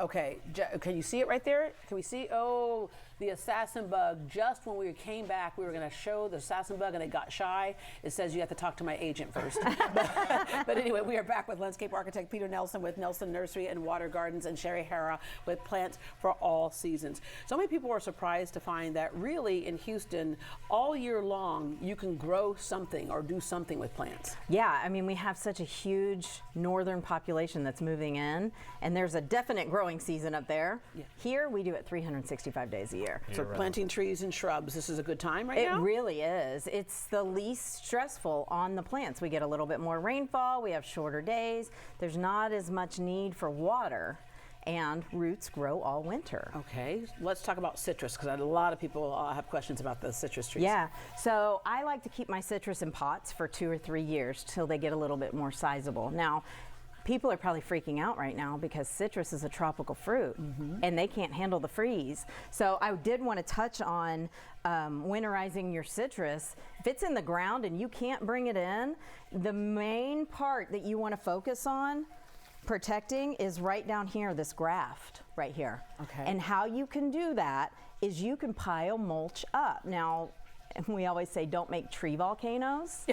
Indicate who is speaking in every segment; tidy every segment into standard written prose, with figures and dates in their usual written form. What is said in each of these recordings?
Speaker 1: Okay, can you see it right there? Can we see? Oh, the assassin bug. Just when we came back, we were going to show the assassin bug, and it got shy. It says you have to talk to my agent first. But anyway, we are back with landscape architect Peter Nelson with Nelson Nursery and Water Gardens, and Sherri Harrah with Plants for All Seasons. So many people are surprised to find that really in Houston, all year long, you can grow something or do something with plants.
Speaker 2: Yeah, I mean, we have such a huge northern population that's moving in, and there's a definite growing season up there. Yeah. Here, we do it 365 days a year.
Speaker 1: So planting trees and shrubs, this is a good time right now?
Speaker 2: It really is. It's the least stressful on the plants. We get a little bit more rainfall, we have shorter days, there's not as much need for water, and roots grow all winter.
Speaker 1: Okay, let's talk about citrus, because a lot of people have questions about the citrus trees.
Speaker 2: Yeah, so I like to keep my citrus in pots for 2 or 3 years till they get a little bit more sizable. Now, people are probably freaking out right now because citrus is a tropical fruit and they can't handle the freeze. So I did want to touch on winterizing your citrus. If it's in the ground and you can't bring it in, the main part that you want to focus on protecting is right down here, this graft right here.
Speaker 1: Okay.
Speaker 2: And how you can do that is you can pile mulch up. Now, we always say don't make tree volcanoes.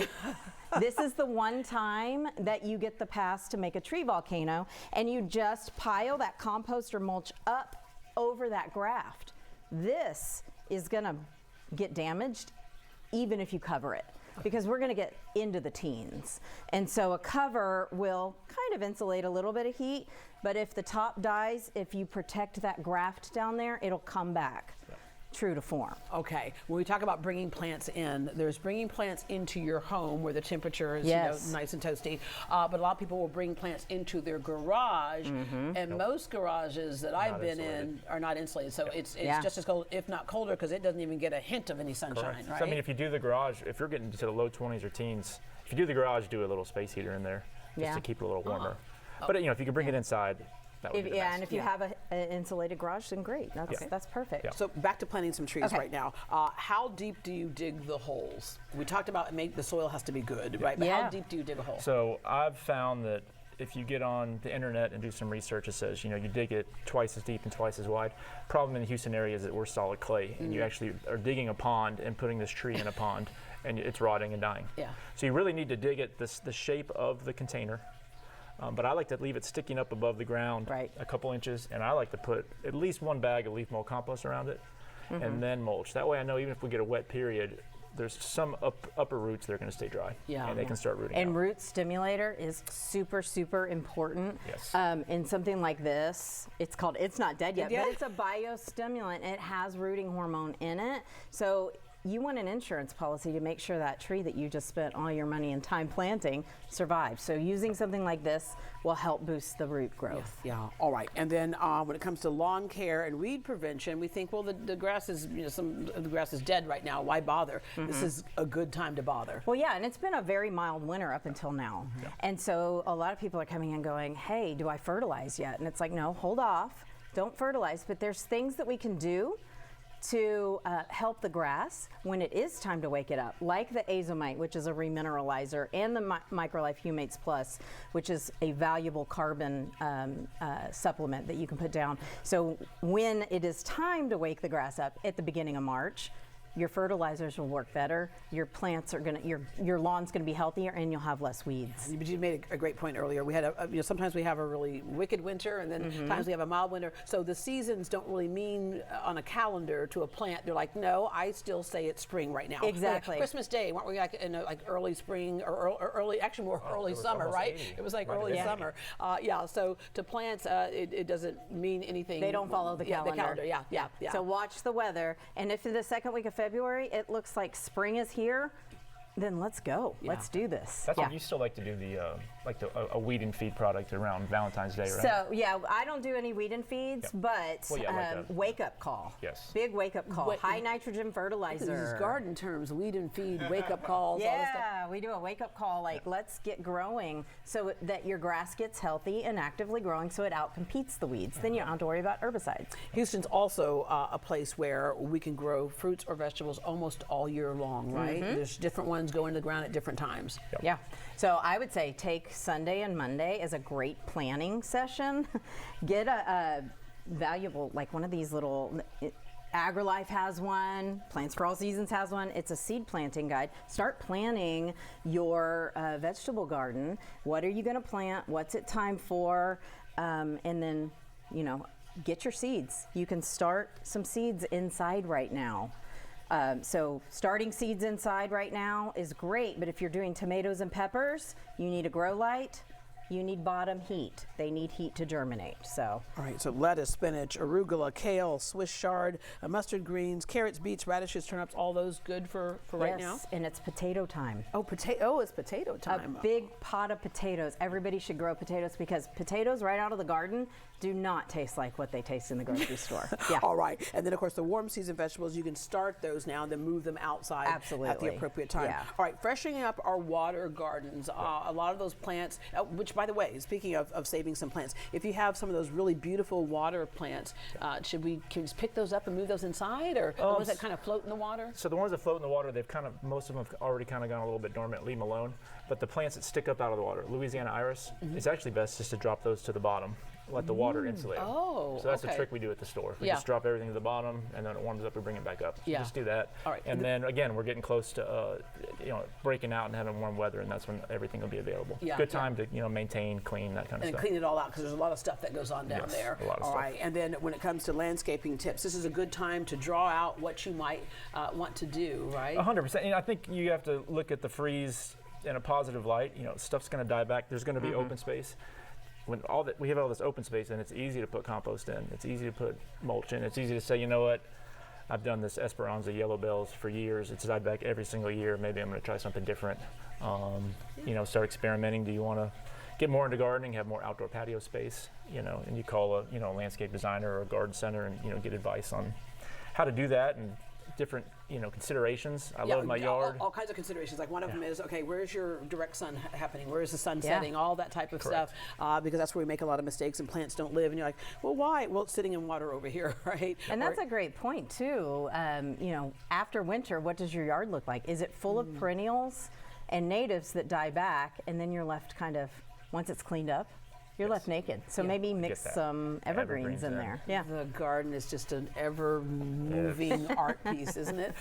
Speaker 2: This is the one time that you get the pass to make a tree volcano, and you just pile that compost or mulch up over that graft. This is gonna get damaged even if you cover it, because we're gonna get into the teens. And so a cover will kind of insulate a little bit of heat, but if the top dies, if you protect that graft down there, it'll come back. Yeah. True to form.
Speaker 1: Okay, when we talk about bringing plants in, there's bringing plants into your home where the temperature is nice and toasty, but a lot of people will bring plants into their garage, and most garages that I've been in are not insulated, so it's just as cold, if not colder, because it doesn't even get a hint of any sunshine, right?
Speaker 3: So, I mean, if you do the garage, if you're getting to the low 20s or teens, if you do the garage, do a little space heater in there just to keep it a little warmer. But you know, if you can bring it inside, that would be the best.
Speaker 2: And if you have an insulated garage, then great. That's perfect.
Speaker 1: So back to planting some trees right now. How deep do you dig the holes? We talked about the soil has to be good, right? But how deep do you dig a hole?
Speaker 3: So I've found that if you get on the internet and do some research, it says, you know, you dig it twice as deep and twice as wide. Problem in the Houston area is that we're solid clay, and you actually are digging a pond and putting this tree in a pond, and it's rotting and dying. Yeah. So you really need to dig it the shape of the container. But I like to leave it sticking up above the ground a couple inches, and I like to put at least one bag of leaf mold compost around it, and then mulch. That way I know even if we get a wet period, there's some upper roots that are going to stay dry, and they can start rooting out.
Speaker 2: And root stimulator is super, super important.
Speaker 3: Yes.
Speaker 2: In something like this, it's called, it's not dead yet, but it's a biostimulant. It has rooting hormone in it. So you want an insurance policy to make sure that tree that you just spent all your money and time planting survives. So using something like this will help boost the root growth.
Speaker 1: Yeah. All right. And then when it comes to lawn care and weed prevention, we think, well, the grass is, you know, some of the grass is dead right now. Why bother? This is a good time to bother.
Speaker 2: Well, yeah, and it's been a very mild winter up until now. And so a lot of people are coming in going, hey, do I fertilize yet? And it's like, no, hold off. Don't fertilize. But there's things that we can do to help the grass when it is time to wake it up, like the azomite, which is a remineralizer, and the Microlife Humates Plus, which is a valuable carbon supplement that you can put down. So when it is time to wake the grass up at the beginning of March, your fertilizers will work better. Your plants are gonna, your lawn's gonna be healthier, and you'll have less weeds.
Speaker 1: But you made a great point earlier. We had sometimes we have a really wicked winter, and then times we have a mild winter. So the seasons don't really mean on a calendar to a plant. They're like, no, I still say it's spring right now.
Speaker 2: Exactly.
Speaker 1: Like Christmas Day, weren't we like in like early spring or early, actually more early summer, right?
Speaker 3: 80.
Speaker 1: It was like early summer. So to plants, it doesn't mean anything.
Speaker 2: They don't follow the calendar.
Speaker 1: The calendar. Yeah.
Speaker 2: So watch the weather, and if in the second week of February it looks like spring is here, then let's go. Let's do this.
Speaker 3: That's what you still like to do, a weed and feed product around Valentine's Day, right?
Speaker 2: So yeah, I don't do any weed and feeds, but wake up call.
Speaker 3: Yes.
Speaker 2: Big wake up call. High nitrogen fertilizer.
Speaker 1: These garden terms, weed and feed, wake up calls. all this stuff.
Speaker 2: Yeah, we do a wake up call, like let's get growing so that your grass gets healthy and actively growing, so it outcompetes the weeds. Then you don't have to worry about herbicides.
Speaker 1: Houston's also a place where we can grow fruits or vegetables almost all year long, right? There's different ones ones go into the ground at different times.
Speaker 2: Yeah. So I would say take Sunday and Monday as a great planning session. Get a valuable, like one of these little, AgriLife has one, Plants for All Seasons has one. It's a seed planting guide. Start planning your vegetable garden. What are you going to plant? What's it time for? And then, you know, get your seeds. You can start some seeds inside right now. So starting seeds inside right now is great, but if you're doing tomatoes and peppers, you need a grow light. You need bottom heat. They need heat to germinate. So.
Speaker 1: All right, so lettuce, spinach, arugula, kale, Swiss chard, mustard greens, carrots, beets, radishes, turnips, all those good for right now?
Speaker 2: Yes, and it's potato time.
Speaker 1: Oh, it's potato time.
Speaker 2: A big pot of potatoes. Everybody should grow potatoes because potatoes right out of the garden do not taste like what they taste in the grocery store. Yeah.
Speaker 1: All right, and then of course the warm season vegetables, you can start those now and then move them outside at the appropriate time.
Speaker 2: Yeah.
Speaker 1: All right, freshening up our water gardens. A lot of those plants, which by the way, speaking of saving some plants, if you have some of those really beautiful water plants, can we just pick those up and move those inside, or the ones that kind of float in the water?
Speaker 3: So the ones that float in the water, most of them have already kind of gone a little bit dormant, leave them alone. But the plants that stick up out of the water, Louisiana iris, it's actually best just to drop those to the bottom. Let the water insulate them.
Speaker 1: Oh,
Speaker 3: so that's
Speaker 1: okay.
Speaker 3: a trick we do at the store. We just drop everything to the bottom, and then it warms up, we bring it back up.
Speaker 1: Yeah.
Speaker 3: Just do that.
Speaker 1: All right.
Speaker 3: And then again, we're getting close to breaking out and having warm weather, and that's when everything will be available.
Speaker 1: Yeah,
Speaker 3: Good time to maintain, clean, that kind of
Speaker 1: And
Speaker 3: stuff.
Speaker 1: clean it all out because there's a lot of stuff that goes on down there.
Speaker 3: A lot of
Speaker 1: all
Speaker 3: stuff.
Speaker 1: right, and then when it comes to landscaping tips, this is a good time to draw out what you might want to do, right?
Speaker 3: 100%. And I think you have to look at the freeze in a positive light. Stuff's going to die back. There's going to be open space. When we have all this open space, and it's easy to put compost in. It's easy to put mulch in. It's easy to say, you know what, I've done this Esperanza yellow bells for years. It's died back every single year. Maybe I'm going to try something different. Start experimenting. Do you want to get more into gardening, have more outdoor patio space? And you call a landscape designer or a garden center and get advice on how to do that and different considerations. I love my yard.
Speaker 1: All kinds of considerations. Like one of them is, okay, where's your direct sun happening? Where's the sun
Speaker 2: Yeah.
Speaker 1: setting? All that type of
Speaker 3: Correct.
Speaker 1: stuff. Because that's where we make a lot of mistakes and plants don't live. And you're like, well, why? Well, it's sitting in water over here, right?
Speaker 2: And that's a great point too. After winter, what does your yard look like? Is it full of perennials and natives that die back, and then you're left kind of, once it's cleaned up, you're left naked. So maybe mix some evergreens in there. Yeah.
Speaker 1: The garden is just an ever-moving art piece, isn't it?